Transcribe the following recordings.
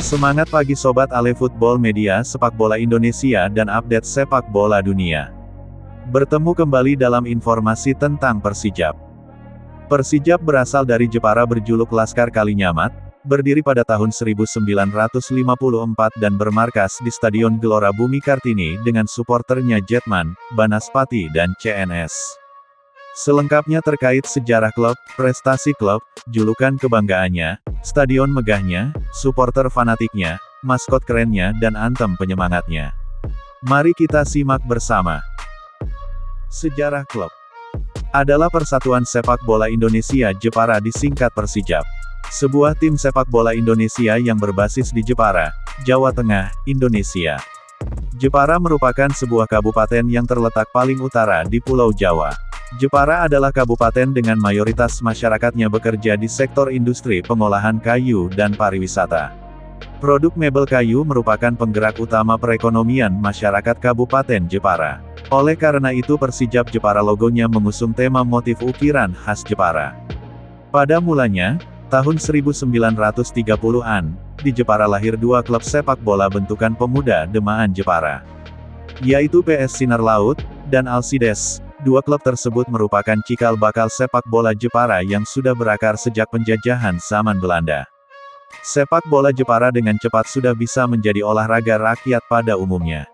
Semangat pagi Sobat Ale Football Media Sepak Bola Indonesia dan update sepak bola dunia. Bertemu kembali dalam informasi tentang Persijap. Persijap berasal dari Jepara berjuluk Laskar Kalinyamat, berdiri pada tahun 1954 dan bermarkas di Stadion Gelora Bumi Kartini dengan suporternya Jetman, Banaspati dan CNS. Selengkapnya terkait sejarah klub, prestasi klub, julukan kebanggaannya, stadion megahnya, suporter fanatiknya, maskot kerennya dan anthem penyemangatnya. Mari kita simak bersama. Sejarah klub adalah Persatuan Sepak Bola Indonesia Jepara disingkat Persijap. Sebuah tim sepak bola Indonesia yang berbasis di Jepara, Jawa Tengah, Indonesia. Jepara merupakan sebuah kabupaten yang terletak paling utara di Pulau Jawa. Jepara adalah kabupaten dengan mayoritas masyarakatnya bekerja di sektor industri pengolahan kayu dan pariwisata. Produk mebel kayu merupakan penggerak utama perekonomian masyarakat Kabupaten Jepara. Oleh karena itu Persijap Jepara logonya mengusung tema motif ukiran khas Jepara. Pada mulanya, tahun 1930-an, di Jepara lahir dua klub sepak bola bentukan pemuda Demaan Jepara, yaitu PS Sinar Laut dan Alcides. Dua klub tersebut merupakan cikal bakal sepak bola Jepara yang sudah berakar sejak penjajahan zaman Belanda. Sepak bola Jepara dengan cepat sudah bisa menjadi olahraga rakyat pada umumnya.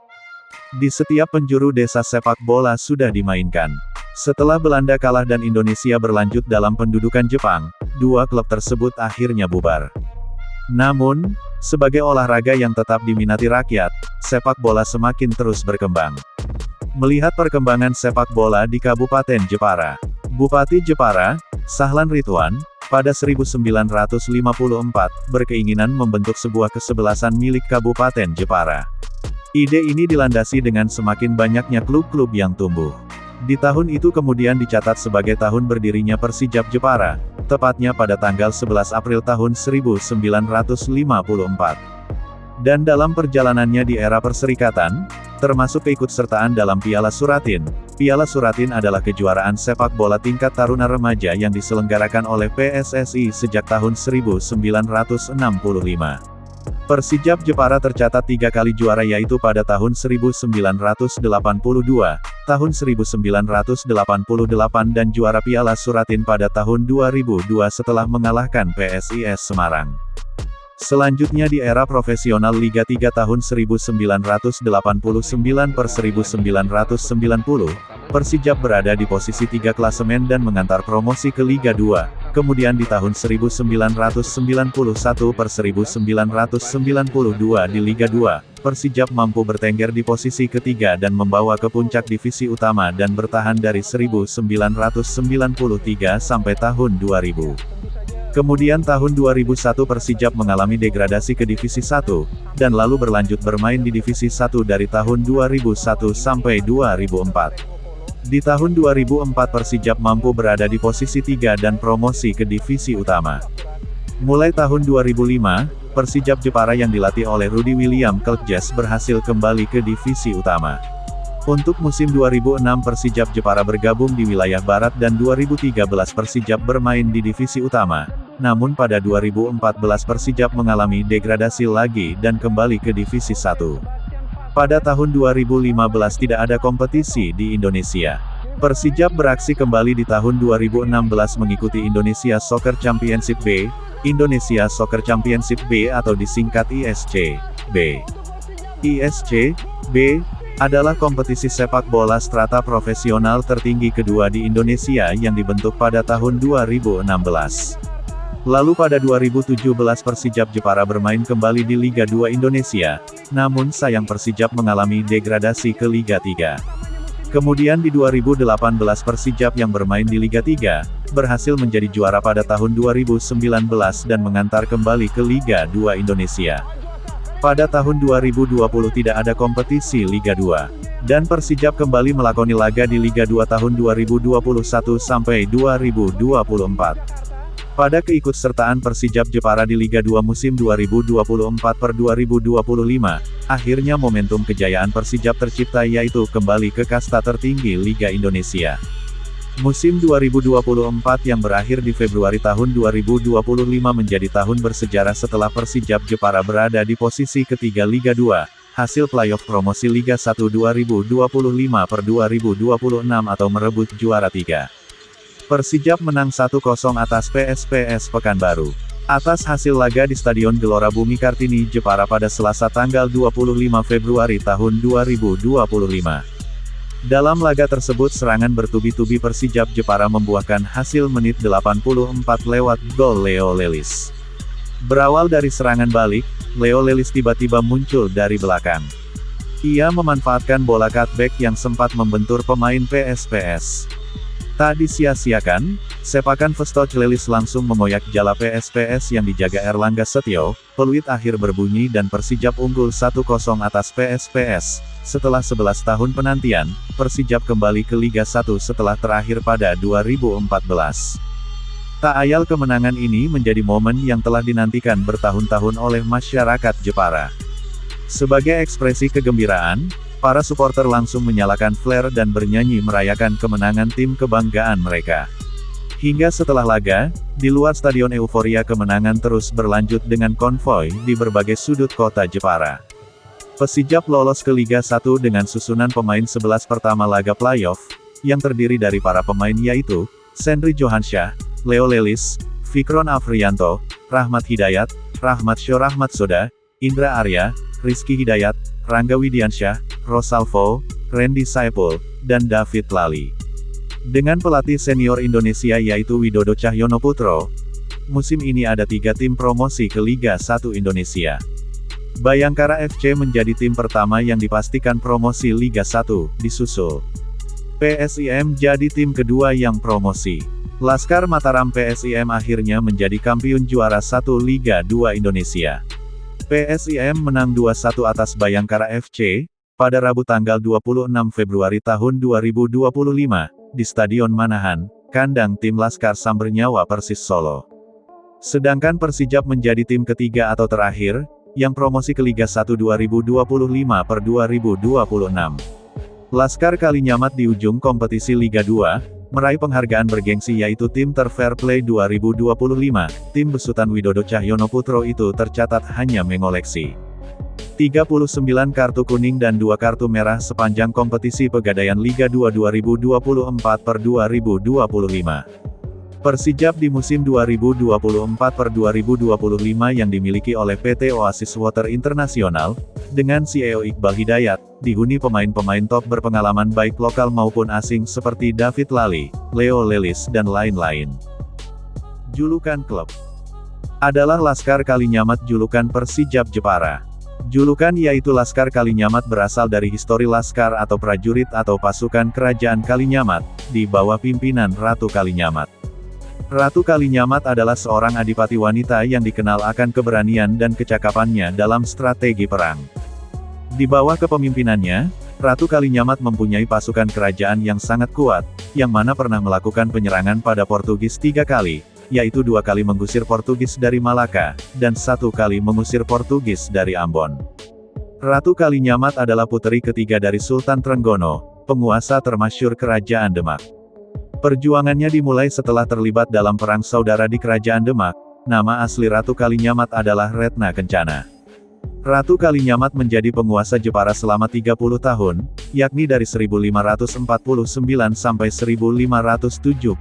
Di setiap penjuru desa sepak bola sudah dimainkan. Setelah Belanda kalah dan Indonesia berlanjut dalam pendudukan Jepang, dua klub tersebut akhirnya bubar. Namun, sebagai olahraga yang tetap diminati rakyat, sepak bola semakin terus berkembang. Melihat perkembangan sepak bola di Kabupaten Jepara, Bupati Jepara, Sahlan Ridwan, pada 1954, berkeinginan membentuk sebuah kesebelasan milik Kabupaten Jepara. Ide ini dilandasi dengan semakin banyaknya klub-klub yang tumbuh. Di tahun itu kemudian dicatat sebagai tahun berdirinya Persijap Jepara, tepatnya pada tanggal 11 April tahun 1954. Dan dalam perjalanannya di era perserikatan, termasuk keikutsertaan dalam Piala Suratin. Piala Suratin adalah kejuaraan sepak bola tingkat taruna remaja yang diselenggarakan oleh PSSI sejak tahun 1965. Persijap Jepara tercatat 3 kali juara yaitu pada tahun 1982, tahun 1988 dan juara Piala Suratin pada tahun 2002 setelah mengalahkan PSIS Semarang. Selanjutnya di era profesional Liga 3 tahun 1989 per 1990, Persijap berada di posisi 3 klasemen dan mengantar promosi ke Liga 2. Kemudian di tahun 1991 per 1992 di Liga 2, Persijap mampu bertengger di posisi ketiga dan membawa ke puncak divisi utama dan bertahan dari 1993 sampai tahun 2000. Kemudian tahun 2001 Persijap mengalami degradasi ke Divisi 1, dan lalu berlanjut bermain di Divisi 1 dari tahun 2001 sampai 2004. Di tahun 2004 Persijap mampu berada di posisi 3 dan promosi ke Divisi Utama. Mulai tahun 2005, Persijap Jepara yang dilatih oleh Rudy William Kelkjes berhasil kembali ke Divisi Utama. Untuk musim 2006 Persijap Jepara bergabung di wilayah Barat dan 2013 Persijap bermain di Divisi Utama. Namun pada 2014 Persijap mengalami degradasi lagi dan kembali ke Divisi 1. Pada tahun 2015 tidak ada kompetisi di Indonesia. Persijap beraksi kembali di tahun 2016 mengikuti Indonesia Soccer Championship B, Indonesia Soccer Championship B atau disingkat ISC B. ISC B adalah kompetisi sepak bola strata profesional tertinggi kedua di Indonesia yang dibentuk pada tahun 2016. Lalu pada 2017 Persijap Jepara bermain kembali di Liga 2 Indonesia, namun sayang Persijap mengalami degradasi ke Liga 3. Kemudian di 2018 Persijap yang bermain di Liga 3, berhasil menjadi juara pada tahun 2019 dan mengantar kembali ke Liga 2 Indonesia. Pada tahun 2020 tidak ada kompetisi Liga 2, dan Persijap kembali melakoni laga di Liga 2 tahun 2021 sampai 2024. Pada keikutsertaan Persijap Jepara di Liga 2 musim 2024 per 2025, akhirnya momentum kejayaan Persijap tercipta yaitu kembali ke kasta tertinggi Liga Indonesia. Musim 2024 yang berakhir di Februari tahun 2025 menjadi tahun bersejarah setelah Persijap Jepara berada di posisi ketiga Liga 2, hasil playoff promosi Liga 1 2025/2026 atau merebut juara 3. Persijap menang 1-0 atas PSPS Pekanbaru. Atas hasil laga di Stadion Gelora Bumi Kartini Jepara pada Selasa tanggal 25 Februari tahun 2025. Dalam laga tersebut serangan bertubi-tubi Persijap Jepara membuahkan hasil menit 84 lewat gol Leo Lelis. Berawal dari serangan balik, Leo Lelis tiba-tiba muncul dari belakang. Ia memanfaatkan bola cutback yang sempat membentur pemain PSPS. Tak disia-siakan, sepakan Vestoch Lelis langsung mengoyak jala PSPS yang dijaga Erlangga Setio, peluit akhir berbunyi dan Persijap unggul 1-0 atas PSPS. Setelah 11 tahun penantian, Persijap kembali ke Liga 1 setelah terakhir pada 2014. Tak ayal kemenangan ini menjadi momen yang telah dinantikan bertahun-tahun oleh masyarakat Jepara. Sebagai ekspresi kegembiraan, para supporter langsung menyalakan flare dan bernyanyi merayakan kemenangan tim kebanggaan mereka. Hingga setelah laga, di luar stadion euforia kemenangan terus berlanjut dengan konvoi di berbagai sudut kota Jepara. Persijap lolos ke Liga 1 dengan susunan pemain 11 pertama laga playoff, yang terdiri dari para pemain yaitu, Sendri Johansyah, Leo Lelis, Fikron Afrianto, Rahmat Hidayat, Rahmat Soda, Indra Arya, Rizky Hidayat, Rangga Widiansyah, Rosalvo, Randy Saipul, dan David Lali. Dengan pelatih senior Indonesia yaitu Widodo Cahyono Putro, musim ini ada 3 tim promosi ke Liga 1 Indonesia. Bayangkara FC menjadi tim pertama yang dipastikan promosi Liga 1, disusul PSIM jadi tim kedua yang promosi. Laskar Mataram PSIM akhirnya menjadi kampiun juara 1 Liga 2 Indonesia. PSIM menang 2-1 atas Bayangkara FC, pada Rabu tanggal 26 Februari tahun 2025, di Stadion Manahan, kandang tim Laskar Sambernyawa Persis Solo. Sedangkan Persijap menjadi tim ketiga atau terakhir, yang promosi ke Liga 1 2025/2026. Laskar Kalinyamat di ujung kompetisi Liga 2, meraih penghargaan bergengsi yaitu Tim Terfair Play 2025, tim besutan Widodo Cahyono Putro itu tercatat hanya mengoleksi 39 kartu kuning dan 2 kartu merah sepanjang kompetisi Pegadaian Liga 2 2024/2025. Persijap di musim 2024/2025 yang dimiliki oleh PT Oasis Water International, dengan CEO Iqbal Hidayat, dihuni pemain-pemain top berpengalaman baik lokal maupun asing seperti David Lali, Leo Lelis dan lain-lain. Julukan klub adalah Laskar Kalinyamat. Julukan Persijap Jepara. Julukan yaitu Laskar Kalinyamat berasal dari histori Laskar atau prajurit atau pasukan kerajaan Kalinyamat, di bawah pimpinan Ratu Kalinyamat. Ratu Kalinyamat adalah seorang adipati wanita yang dikenal akan keberanian dan kecakapannya dalam strategi perang. Di bawah kepemimpinannya, Ratu Kalinyamat mempunyai pasukan kerajaan yang sangat kuat, yang mana pernah melakukan penyerangan pada Portugis 3 kali, yaitu 2 kali mengusir Portugis dari Malaka, dan 1 kali mengusir Portugis dari Ambon. Ratu Kalinyamat adalah puteri ketiga dari Sultan Trenggono, penguasa termasyhur Kerajaan Demak. Perjuangannya dimulai setelah terlibat dalam perang saudara di Kerajaan Demak. Nama asli Ratu Kalinyamat adalah Retna Kencana. Ratu Kalinyamat menjadi penguasa Jepara selama 30 tahun, yakni dari 1549 sampai 1579.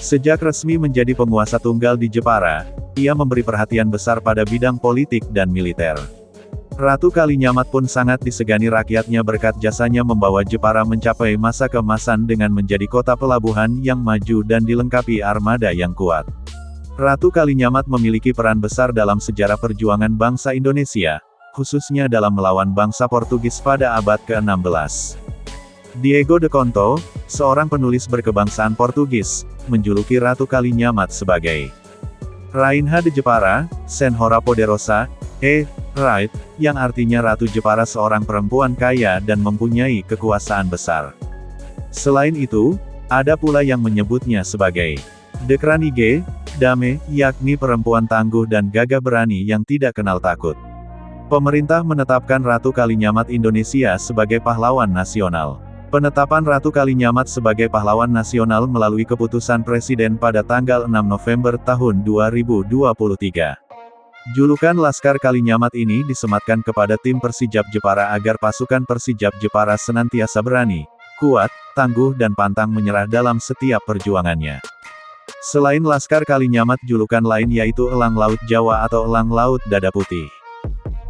Sejak resmi menjadi penguasa tunggal di Jepara, ia memberi perhatian besar pada bidang politik dan militer. Ratu Kalinyamat pun sangat disegani rakyatnya berkat jasanya membawa Jepara mencapai masa keemasan dengan menjadi kota pelabuhan yang maju dan dilengkapi armada yang kuat. Ratu Kalinyamat memiliki peran besar dalam sejarah perjuangan bangsa Indonesia, khususnya dalam melawan bangsa Portugis pada abad ke-16. Diego de Conto, seorang penulis berkebangsaan Portugis, menjuluki Ratu Kalinyamat sebagai Rainha de Jepara, Senhora Poderosa, Right, yang artinya Ratu Jepara, seorang perempuan kaya dan mempunyai kekuasaan besar. Selain itu, ada pula yang menyebutnya sebagai Dekranige, Dame, yakni perempuan tangguh dan gagah berani yang tidak kenal takut. Pemerintah menetapkan Ratu Kalinyamat Indonesia sebagai pahlawan nasional. Penetapan Ratu Kalinyamat sebagai pahlawan nasional melalui keputusan Presiden pada tanggal 6 November tahun 2023. Julukan Laskar Kalinyamat ini disematkan kepada tim Persijap Jepara agar pasukan Persijap Jepara senantiasa berani, kuat, tangguh dan pantang menyerah dalam setiap perjuangannya. Selain Laskar Kalinyamat, julukan lain yaitu Elang Laut Jawa atau Elang Laut Dada Putih.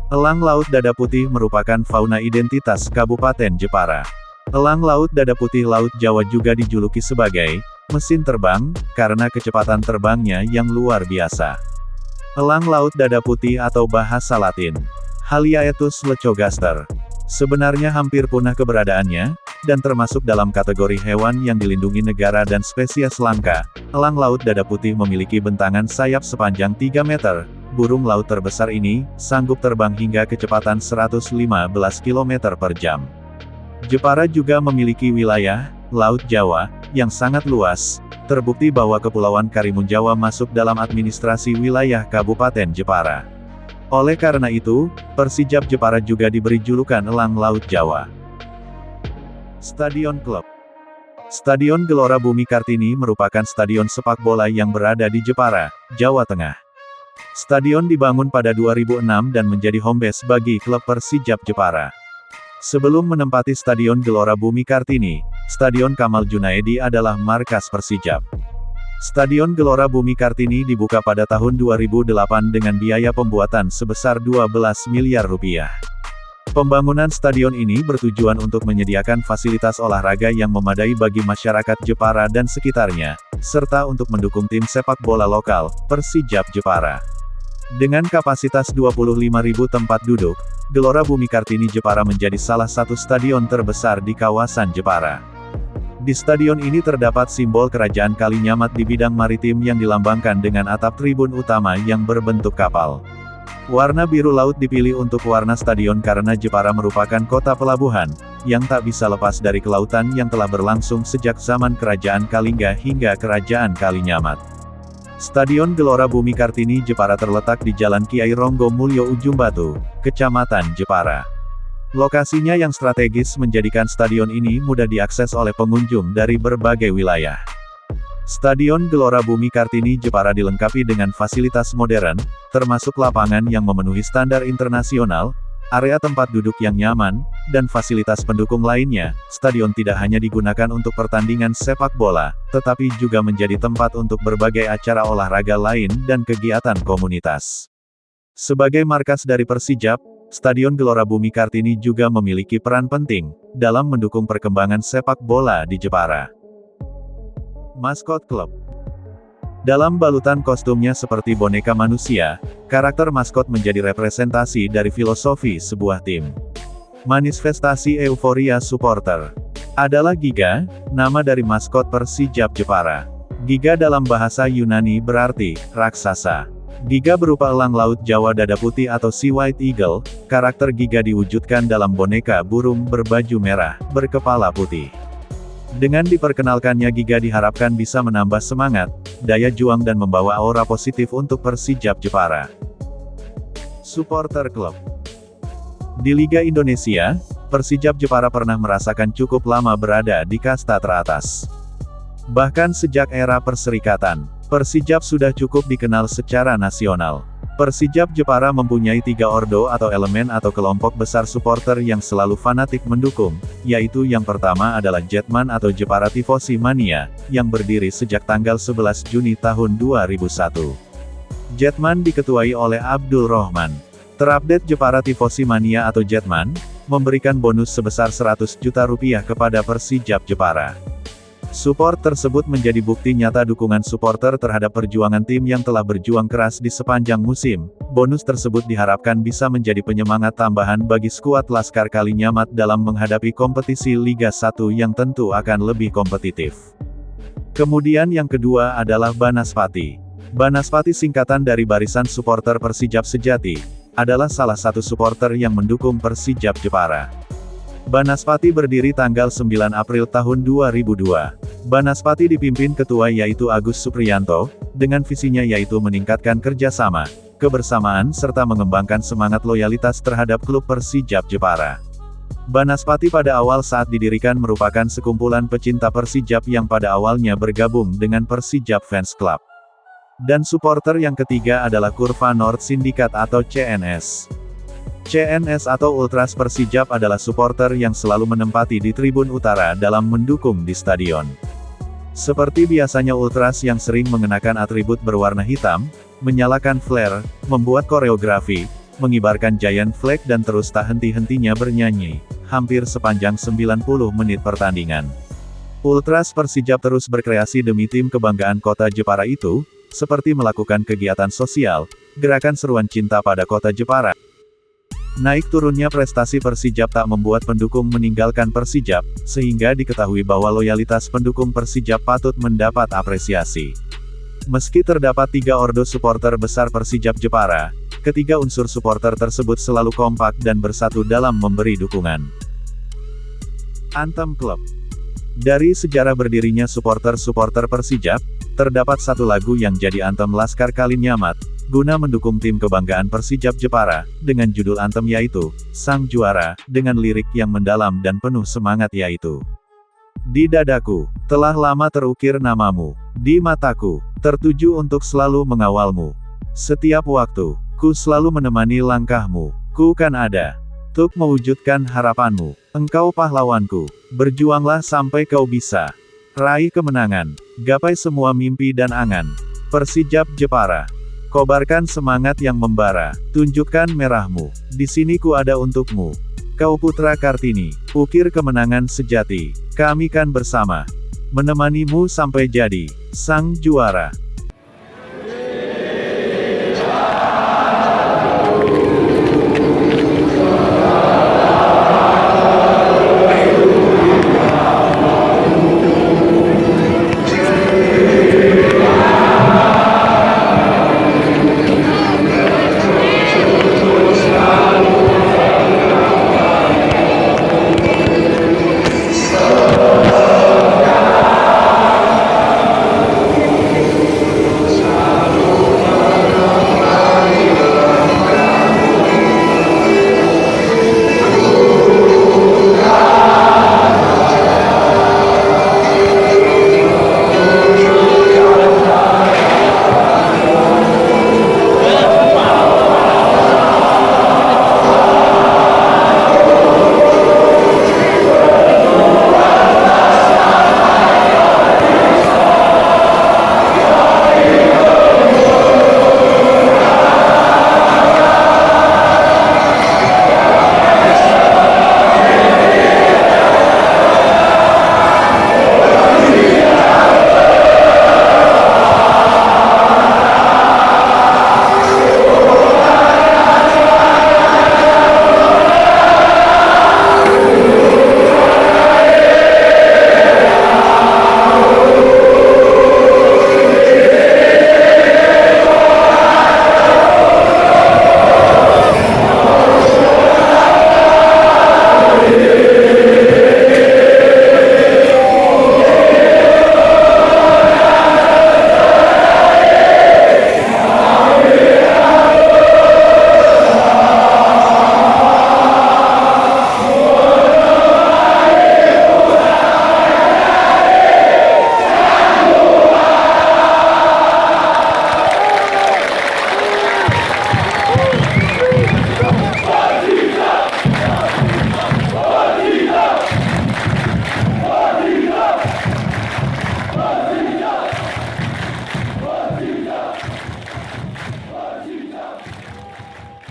Elang Laut Dada Putih merupakan fauna identitas Kabupaten Jepara. Elang Laut Dada Putih Laut Jawa juga dijuluki sebagai mesin terbang, karena kecepatan terbangnya yang luar biasa. Elang Laut Dada Putih atau bahasa Latin Haliaetus lecogaster sebenarnya hampir punah keberadaannya, dan termasuk dalam kategori hewan yang dilindungi negara dan spesies langka. Elang Laut Dada Putih memiliki bentangan sayap sepanjang 3 meter. Burung laut terbesar ini sanggup terbang hingga kecepatan 115 km per jam. Jepara juga memiliki wilayah Laut Jawa yang sangat luas. Terbukti bahwa Kepulauan Karimun Jawa masuk dalam administrasi wilayah Kabupaten Jepara. Oleh karena itu, Persijap Jepara juga diberi julukan Elang Laut Jawa. Stadion Klub. Stadion Gelora Bumi Kartini merupakan stadion sepak bola yang berada di Jepara, Jawa Tengah. Stadion dibangun pada 2006 dan menjadi home base bagi klub Persijap Jepara. Sebelum menempati Stadion Gelora Bumi Kartini, Stadion Kamal Junaedi adalah markas Persijap. Stadion Gelora Bumi Kartini dibuka pada tahun 2008 dengan biaya pembuatan sebesar 12 miliar rupiah. Pembangunan stadion ini bertujuan untuk menyediakan fasilitas olahraga yang memadai bagi masyarakat Jepara dan sekitarnya, serta untuk mendukung tim sepak bola lokal, Persijap Jepara. Dengan kapasitas 25.000 tempat duduk, Gelora Bumi Kartini Jepara menjadi salah satu stadion terbesar di kawasan Jepara. Di stadion ini terdapat simbol Kerajaan Kalinyamat di bidang maritim yang dilambangkan dengan atap tribun utama yang berbentuk kapal. Warna biru laut dipilih untuk warna stadion karena Jepara merupakan kota pelabuhan, yang tak bisa lepas dari kelautan yang telah berlangsung sejak zaman Kerajaan Kalingga hingga Kerajaan Kalinyamat. Stadion Gelora Bumi Kartini Jepara terletak di Jalan Kiai Ronggo Mulyo Ujung Batu, Kecamatan Jepara. Lokasinya yang strategis menjadikan stadion ini mudah diakses oleh pengunjung dari berbagai wilayah. Stadion Gelora Bumi Kartini Jepara dilengkapi dengan fasilitas modern, termasuk lapangan yang memenuhi standar internasional, area tempat duduk yang nyaman, dan fasilitas pendukung lainnya. Stadion tidak hanya digunakan untuk pertandingan sepak bola, tetapi juga menjadi tempat untuk berbagai acara olahraga lain dan kegiatan komunitas. Sebagai markas dari Persijap, Stadion Gelora Bumi Kartini juga memiliki peran penting dalam mendukung perkembangan sepak bola di Jepara. Maskot klub. Dalam balutan kostumnya seperti boneka manusia, karakter maskot menjadi representasi dari filosofi sebuah tim. Manifestasi euforia supporter adalah Giga, nama dari maskot Persijap Jepara. Giga dalam bahasa Yunani berarti raksasa. Giga berupa elang laut Jawa dada putih atau Sea White Eagle. Karakter Giga diwujudkan dalam boneka burung berbaju merah, berkepala putih. Dengan diperkenalkannya Giga diharapkan bisa menambah semangat, daya juang dan membawa aura positif untuk Persijap Jepara. Supporter Club. Di Liga Indonesia, Persijap Jepara pernah merasakan cukup lama berada di kasta teratas. Bahkan sejak era Perserikatan, Persijap sudah cukup dikenal secara nasional. Persijap Jepara mempunyai 3 ordo atau elemen atau kelompok besar supporter yang selalu fanatik mendukung, yaitu yang pertama adalah Jetman atau Jepara Tifosi Mania, yang berdiri sejak tanggal 11 Juni tahun 2001. Jetman diketuai oleh Abdul Rohman. Terupdate Jepara Tifosi Mania atau Jetman, memberikan bonus sebesar 100 juta rupiah kepada Persijap Jepara. Support tersebut menjadi bukti nyata dukungan supporter terhadap perjuangan tim yang telah berjuang keras di sepanjang musim. Bonus tersebut diharapkan bisa menjadi penyemangat tambahan bagi skuad Laskar Kalinyamat dalam menghadapi kompetisi Liga 1 yang tentu akan lebih kompetitif. Kemudian yang kedua adalah Banaspati. Banaspati singkatan dari Barisan Supporter Persijap Sejati, adalah salah satu supporter yang mendukung Persijap Jepara. Banaspati berdiri tanggal 9 April tahun 2002. Banaspati dipimpin ketua yaitu Agus Supriyanto, dengan visinya yaitu meningkatkan kerjasama, kebersamaan serta mengembangkan semangat loyalitas terhadap klub Persijap Jepara. Banaspati pada awal saat didirikan merupakan sekumpulan pecinta Persijap yang pada awalnya bergabung dengan Persijap Fans Club. Dan supporter yang ketiga adalah Kurva North Syndicate atau CNS. CNS atau Ultras Persijap adalah supporter yang selalu menempati di tribun utara dalam mendukung di stadion. Seperti biasanya Ultras yang sering mengenakan atribut berwarna hitam, menyalakan flare, membuat koreografi, mengibarkan giant flag dan terus tak henti-hentinya bernyanyi, hampir sepanjang 90 menit pertandingan. Ultras Persijap terus berkreasi demi tim kebanggaan kota Jepara itu, seperti melakukan kegiatan sosial, gerakan seruan cinta pada kota Jepara. Naik turunnya prestasi Persijap tak membuat pendukung meninggalkan Persijap, sehingga diketahui bahwa loyalitas pendukung Persijap patut mendapat apresiasi. Meski terdapat 3 ordo supporter besar Persijap Jepara, ketiga unsur supporter tersebut selalu kompak dan bersatu dalam memberi dukungan. Anthem Club. Dari sejarah berdirinya supporter-supporter Persijap, terdapat satu lagu yang jadi anthem Laskar Kalinyamat, guna mendukung tim kebanggaan Persijap Jepara, dengan judul anthem yaitu, Sang Juara, dengan lirik yang mendalam dan penuh semangat yaitu, di dadaku, telah lama terukir namamu, di mataku, tertuju untuk selalu mengawalmu. Setiap waktu, ku selalu menemani langkahmu, ku kan ada, untuk mewujudkan harapanmu. Engkau pahlawanku, berjuanglah sampai kau bisa raih kemenangan, gapai semua mimpi dan angan. Persijap Jepara, kobarkan semangat yang membara, tunjukkan merahmu, di sini ku ada untukmu. Kau putra Kartini, ukir kemenangan sejati, kami kan bersama, menemanimu sampai jadi sang juara.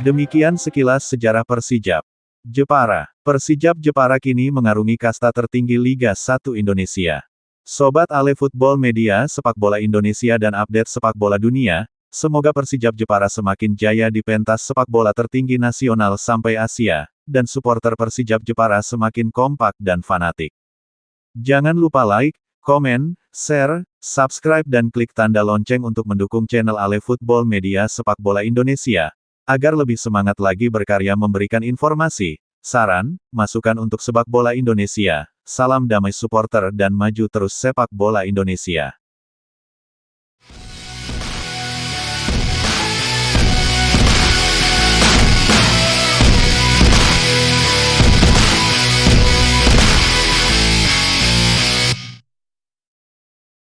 Demikian sekilas sejarah Persijap Jepara. Persijap Jepara kini mengarungi kasta tertinggi Liga 1 Indonesia. Sobat Ale Football Media Sepak Bola Indonesia dan update sepak bola dunia, semoga Persijap Jepara semakin jaya di pentas sepak bola tertinggi nasional sampai Asia, dan supporter Persijap Jepara semakin kompak dan fanatik. Jangan lupa like, komen, share, subscribe dan klik tanda lonceng untuk mendukung channel Ale Football Media Sepak Bola Indonesia, agar lebih semangat lagi berkarya memberikan informasi, saran, masukan untuk sepak bola Indonesia. Salam damai supporter dan maju terus sepak bola Indonesia.